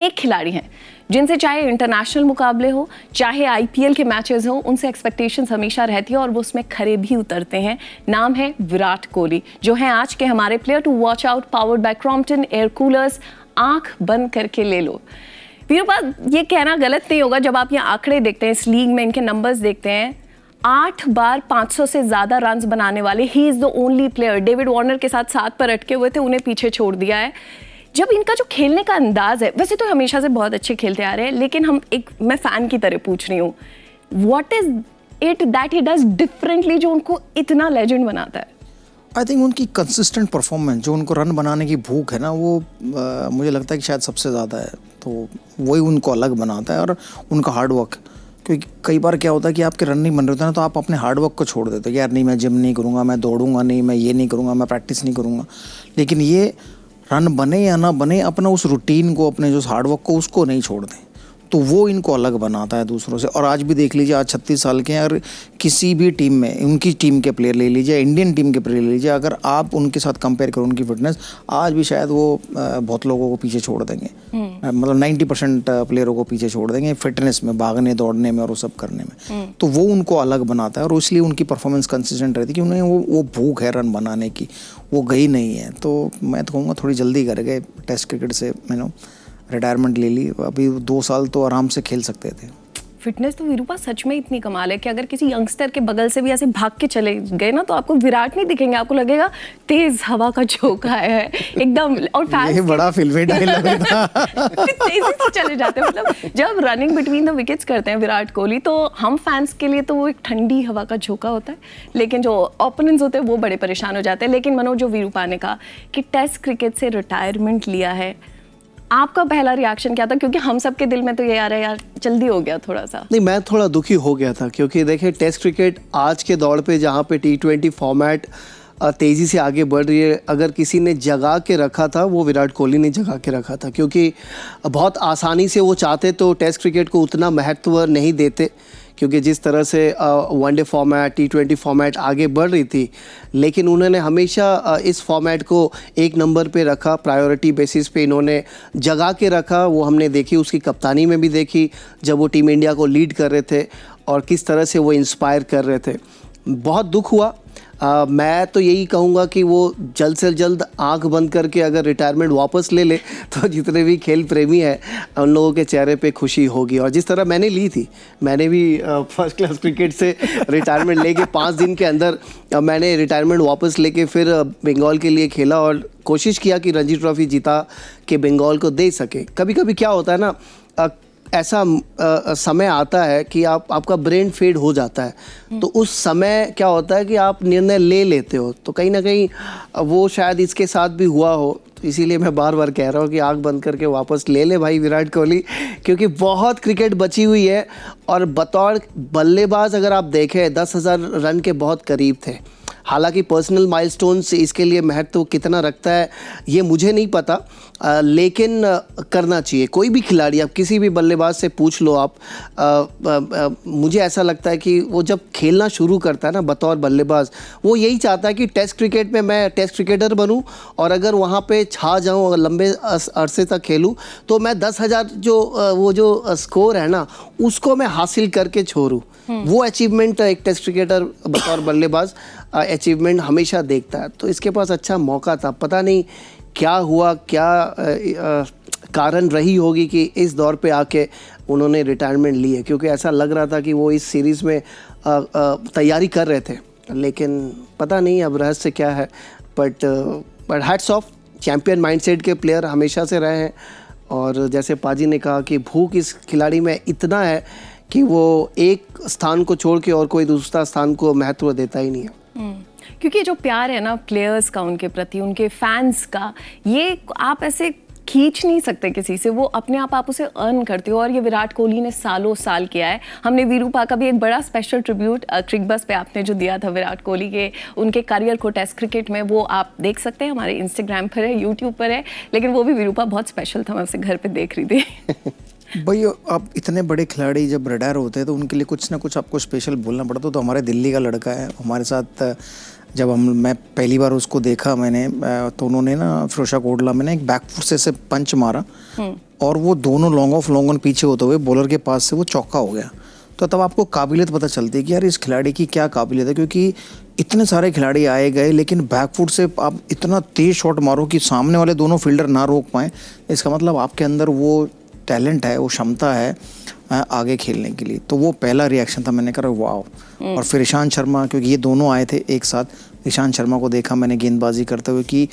एक खिलाड़ी हैं जिनसे चाहे इंटरनेशनल मुकाबले हो चाहे आईपीएल के मैचेस हो, उनसे एक्सपेक्टेशंस हमेशा रहती है और वो उसमें खरे भी उतरते हैं। नाम है विराट कोहली, जो हैं आज के हमारे player to watch out, powered by Crompton air coolers. आंख बंद करके ले लो। वीरूपा, ये कहना गलत नहीं होगा जब आप ये आंकड़े देखते हैं, इस लीग में इनके नंबर्स देखते हैं। 8 बार 500 से ज्यादा रन्स बनाने वाले, he is the only player. David Warner के साथ 7 पर अटके हुए थे, उन्हें पीछे छोड़ दिया है। जब इनका जो खेलने का अंदाज है, वैसे तो हमेशा से बहुत अच्छे खेलते आ रहे हैं, लेकिन मैं फैन की तरह पूछ रही हूँ, what is it that he does differently जो उनको इतना लेजेंड बनाता है? आई थिंक उनकी कंसिस्टेंट परफॉर्मेंस, जो उनको रन बनाने की भूख है ना, वो मुझे लगता है कि शायद सबसे ज़्यादा है। तो वही उनको अलग बनाता है, और उनका हार्ड वर्क। क्योंकि कई बार क्या होता है कि आपके रन नहीं बन रहे होते ना, तो आप अपने हार्ड वर्क को छोड़ देते हो। यार नहीं, मैं जिम नहीं करूँगा, मैं दौड़ूंगा नहीं, मैं ये नहीं करूँगा, मैं प्रैक्टिस नहीं करूँगा। लेकिन ये रन बने या ना बने, अपना उस रूटीन को, अपने जो हार्ड वर्क को, उसको नहीं छोड़ दें। तो वो इनको अलग बनाता है दूसरों से। और आज भी देख लीजिए, आज 36 साल के हैं, और किसी भी टीम में, उनकी टीम के प्लेयर ले लीजिए, इंडियन टीम के प्लेयर ले लीजिए, अगर आप उनके साथ कंपेयर करो उनकी फिटनेस, आज भी शायद वो बहुत लोगों को पीछे छोड़ देंगे। मतलब 90% प्लेयरों को पीछे छोड़ देंगे फिटनेस में, भागने दौड़ने में और वो सब करने में। तो वो उनको अलग बनाता है, और इसलिए उनकी परफॉर्मेंस कंसिस्टेंट रहती है कि उन्हें वो भूख है रन बनाने की, वो गई नहीं है। तो मैं तो कहूँगा थोड़ी जल्दी कर गए टेस्ट क्रिकेट से, रिटायरमेंट ले ली। अभी 2 साल तो आराम से खेल सकते थे। फिटनेस तो वीरूपा सच में इतनी कमाल है कि अगर किसी यंगस्टर के बगल से भी ऐसे भाग के चले गए ना, तो आपको विराट नहीं दिखेंगे, आपको लगेगा तेज हवा का झोंका है एकदम। और फैंस ये बड़ा फिल्मी डायलॉग था। तेजी से चले जाते हैं। मतलब जब रनिंग बिटवीन द विकेट्स करते हैं विराट कोहली, तो हम फैंस के लिए तो वो एक ठंडी हवा का झोंका होता है, लेकिन जो ओपोनेंट्स होते हैं वो बड़े परेशान हो जाते हैं। लेकिन मनोज, जो वीरूपा ने कहा कि टेस्ट क्रिकेट से रिटायरमेंट लिया है, आपका पहला रिएक्शन क्या था? क्योंकि हम सब के दिल में तो ये आ रहा है, यार जल्दी हो गया थोड़ा सा। नहीं, मैं थोड़ा दुखी हो गया था, क्योंकि देखिए टेस्ट क्रिकेट आज के दौर पे, जहाँ पे T20 फॉर्मेट तेज़ी से आगे बढ़ रही है, अगर किसी ने जगा के रखा था, वो विराट कोहली ने जगा के रखा था। क्योंकि बहुत आसानी से वो चाहते तो टेस्ट क्रिकेट को उतना महत्व नहीं देते, क्योंकि जिस तरह से वनडे फॉर्मेट, T20 फॉर्मेट आगे बढ़ रही थी, लेकिन उन्होंने हमेशा इस फॉर्मेट को एक नंबर पे रखा, प्रायोरिटी बेसिस पे इन्होंने जगा के रखा। वो हमने देखी, उसकी कप्तानी में भी देखी, जब वो टीम इंडिया को लीड कर रहे थे और किस तरह से वो इंस्पायर कर रहे थे। बहुत दुख हुआ। मैं तो यही कहूँगा कि वो जल्द से जल्द आंख बंद करके अगर रिटायरमेंट वापस ले ले, तो जितने भी खेल प्रेमी हैं उन लोगों के चेहरे पे खुशी होगी। और जिस तरह मैंने ली थी, मैंने भी फर्स्ट क्लास क्रिकेट से रिटायरमेंट लेके 5 दिन के अंदर मैंने रिटायरमेंट वापस लेके फिर बंगाल के लिए खेला, और कोशिश किया कि रणजी ट्रॉफी जीता के बंगाल को दे सके। कभी कभी क्या होता है ना, ऐसा समय आता है कि आपका ब्रेन फेड हो जाता है, तो उस समय क्या होता है कि आप निर्णय ले लेते हो। तो कहीं ना कहीं वो शायद इसके साथ भी हुआ हो। तो इसीलिए मैं बार बार कह रहा हूँ कि आंख बंद करके वापस ले ले भाई विराट कोहली, क्योंकि बहुत क्रिकेट बची हुई है। और बतौर बल्लेबाज अगर आप देखें, 10,000 रन के बहुत करीब थे। हालांकि पर्सनल माइलस्टोन्स इसके लिए महत्व कितना रखता है ये मुझे नहीं पता, लेकिन करना चाहिए। कोई भी खिलाड़ी, आप किसी भी बल्लेबाज से पूछ लो आप, मुझे ऐसा लगता है कि वो जब खेलना शुरू करता है ना बतौर बल्लेबाज, वो यही चाहता है कि टेस्ट क्रिकेट में मैं टेस्ट क्रिकेटर बनूं, और अगर वहाँ पे छा जाऊं, अगर लंबे अरसे तक खेलूं, तो मैं 10,000 जो स्कोर है ना, उसको मैं हासिल करके छोड़ूं। वो अचीवमेंट एक टेस्ट क्रिकेटर बतौर बल्लेबाज अचीवमेंट हमेशा देखता है। तो इसके पास अच्छा मौका था, पता नहीं क्या हुआ, क्या कारण रही होगी कि इस दौर पे आके उन्होंने रिटायरमेंट ली है। क्योंकि ऐसा लग रहा था कि वो इस सीरीज़ में तैयारी कर रहे थे, लेकिन पता नहीं अब रहस्य क्या है। But hats off, champion mindset के प्लेयर हमेशा से रहे हैं। और जैसे पाजी ने कहा कि भूख इस खिलाड़ी में इतना है कि वो एक स्थान को छोड़ के और कोई दूसरा स्थान को महत्व देता ही नहीं है। क्योंकि जो प्यार है ना प्लेयर्स का उनके प्रति, उनके फैंस का, ये आप ऐसे खींच नहीं सकते किसी से, वो अपने आप उसे अर्न करते हो। और ये विराट कोहली ने सालों साल किया है। हमने वीरूपा का भी एक बड़ा स्पेशल ट्रिब्यूट क्रिकबज़ पे आपने जो दिया था विराट कोहली के, उनके करियर को टेस्ट क्रिकेट में, वो आप देख सकते हैं, हमारे इंस्टाग्राम पर है, यूट्यूब पर है। लेकिन वो भी वीरूपा बहुत स्पेशल था, मैं उसे घर पर देख रही थी। भाई, आप इतने बड़े खिलाड़ी जब रिटायर होते हैं तो उनके लिए कुछ ना कुछ आपको स्पेशल बोलना पड़ता। तो हमारे दिल्ली का लड़का है हमारे साथ, जब मैं पहली बार उसको देखा मैंने, तो उन्होंने ना फिरोजा कोटला में ना एक बैक फुट से पंच मारा, और वो दोनों लॉन्ग ऑफ लॉन्ग ऑन पीछे होते हुए बॉलर के पास से वो चौका हो गया। तो तब आपको काबिलियत पता चलती है कि यार इस खिलाड़ी की क्या काबिलियत है, क्योंकि इतने सारे खिलाड़ी आए गए लेकिन बैकफुट से आप इतना तेज शॉट मारो कि सामने वाले दोनों फील्डर ना रोक पाएँ। इसका मतलब आपके अंदर वो टैलेंट है, वो क्षमता है आगे खेलने के लिए। तो वो पहला रिएक्शन था, मैंने कहा वाह। और फिर ईशांत शर्मा, क्योंकि ये दोनों आए थे एक साथ, ईशांत शर्मा को देखा मैंने गेंदबाजी करते हुए कि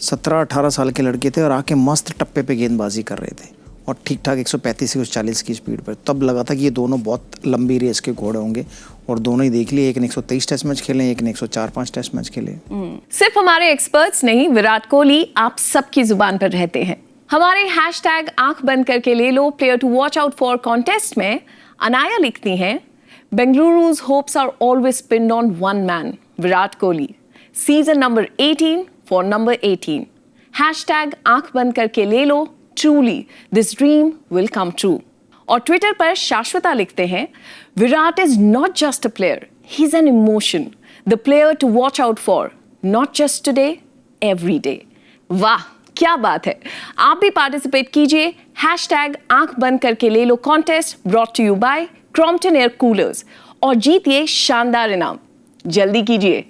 17-18 साल के लड़के थे और आके मस्त टप्पे पे गेंदबाजी कर रहे थे और ठीक ठाक 135 से 40 की स्पीड पर। तब लगा था कि ये दोनों बहुत लंबी रेस के घोड़े होंगे और दोनों ही देख लिए, एक ने 123 टेस्ट मैच खेले, एक ने 104-5 टेस्ट मैच खेले। सिर्फ हमारे एक्सपर्ट्स नहीं, विराट कोहली आप सबकी जुबान पर रहते हैं। हमारे हैशटैग आंख बंद करके ले लो player to watch out for contest में अनाया लिखती हैं, Bengaluru's hopes are always pinned on one man, Virat Kohli, season number 18 for number 18। Hashtag आंख बंद करके ले लो, truly this dream will come true। और ट्विटर पर शाश्वता लिखते हैं, Virat is not just a player, he is an emotion, the player to watch out for, not just today, every day. वाह क्या बात है। आप भी पार्टिसिपेट कीजिए, हैशटैग आंख बंद करके ले लो contest brought to you by Crompton air coolers और जीतिए शानदार इनाम। जल्दी कीजिए।